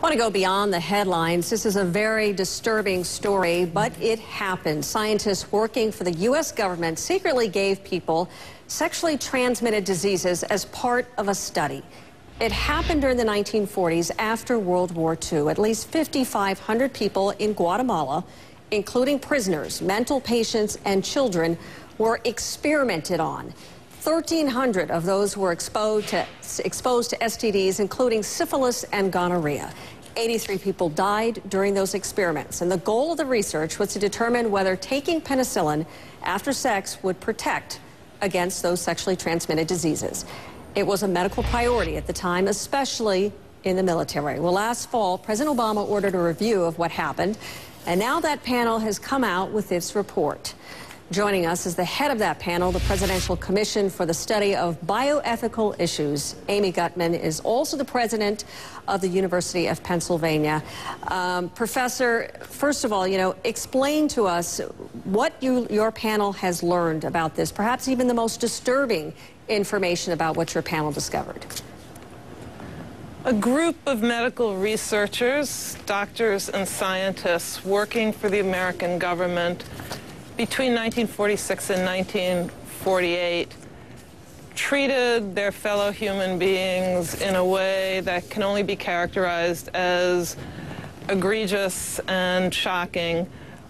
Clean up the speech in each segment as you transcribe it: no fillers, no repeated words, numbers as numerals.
Want to go beyond the headlines. This is a very disturbing story, but it happened. Scientists working for the U.S. government secretly gave people sexually transmitted diseases as part of a study. It happened during the 1940s after World War II. At least 5,500 people in Guatemala, including prisoners, mental patients, and children, were experimented on. 1,300 of those were exposed to STDs, including syphilis and gonorrhea. 83 people died during those experiments, and the goal of the research was to determine whether taking penicillin after sex would protect against those sexually transmitted diseases. It was a medical priority at the time, especially in the military. Well, last fall, President Obama ordered a review of what happened, and now that panel has come out with its report. Joining us is the head of that panel, the Presidential Commission for the Study of Bioethical Issues. Amy Gutman is also the president of the University of Pennsylvania. Professor, first of all, explain to us what your panel has learned about this, perhaps even the most disturbing information about what your panel discovered. A group of medical researchers, doctors and scientists working for the American government between 1946 and 1948 treated their fellow human beings in a way that can only be characterized as egregious and shocking.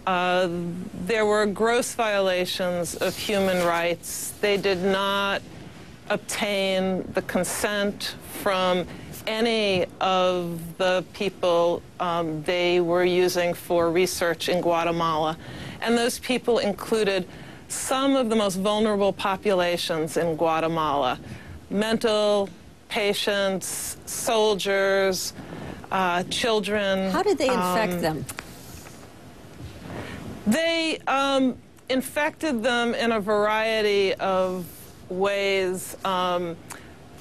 There were gross violations of human rights. They did not obtain the consent from any of the people they were using for research in Guatemala. And those people included some of the most vulnerable populations in Guatemala: mental patients, soldiers, children. How did they infect them? They infected them in a variety of ways.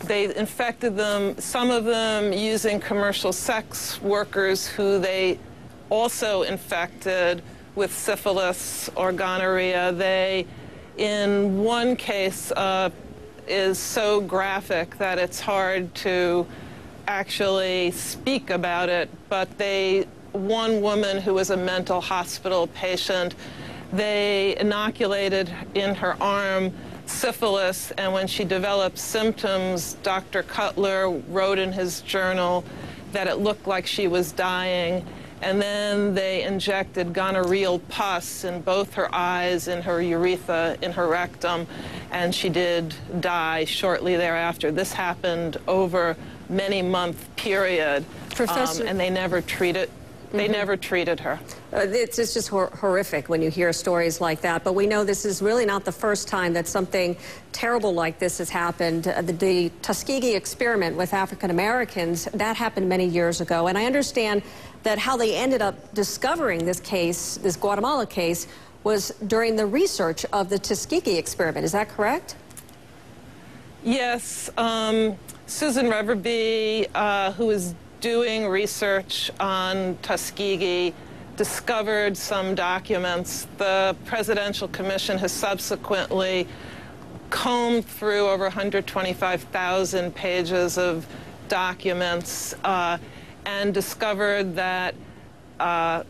They infected them, some of them using commercial sex workers who they also infected with syphilis or gonorrhea. They, in one case, is so graphic that it's hard to actually speak about it, but one woman who was a mental hospital patient, they inoculated in her arm syphilis, and when she developed symptoms, Dr. Cutler wrote in his journal that it looked like she was dying. And then they injected gonorrheal pus in both her eyes, in her urethra, in her rectum, and she did die shortly thereafter. This happened over a many-month period, Professor, and they never treated. They never treated her. It's just horrific when you hear stories like that. But we know this is really not the first time that something terrible like this has happened. The Tuskegee experiment with African Americans, that happened many years ago. And I understand that how they ended up discovering this case, this Guatemala case, was during the research of the Tuskegee experiment. Is that correct? Yes. Susan Reverby, who was doing research on Tuskegee, discovered some documents. The Presidential Commission has subsequently combed through over 125,000 pages of documents and discovered that some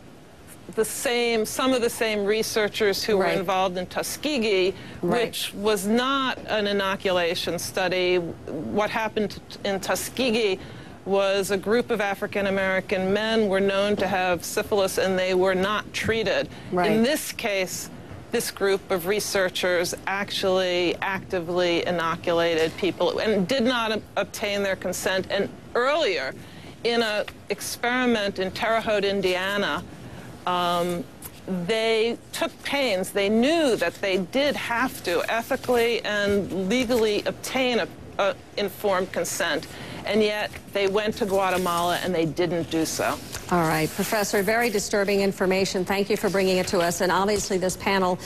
of the same researchers who were involved in Tuskegee, which was not an inoculation study. What happened in Tuskegee was a group of African-American men were known to have syphilis, and they were not treated. In this case, this group of researchers actually actively inoculated people and did not obtain their consent. And earlier, in an experiment in Terre Haute, Indiana, they took pains. They knew that they did have to ethically and legally obtain informed consent, and yet they went to Guatemala and they didn't do so. All right, Professor, very disturbing information. Thank you for bringing it to us. And obviously this panel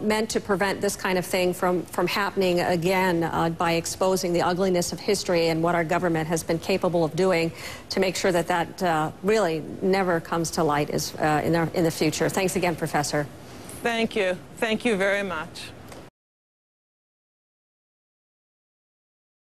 meant to prevent this kind of thing from happening again by exposing the ugliness of history and what our government has been capable of doing to make sure that that really never comes to light in the future. Thanks again, Professor. Thank you. Thank you very much.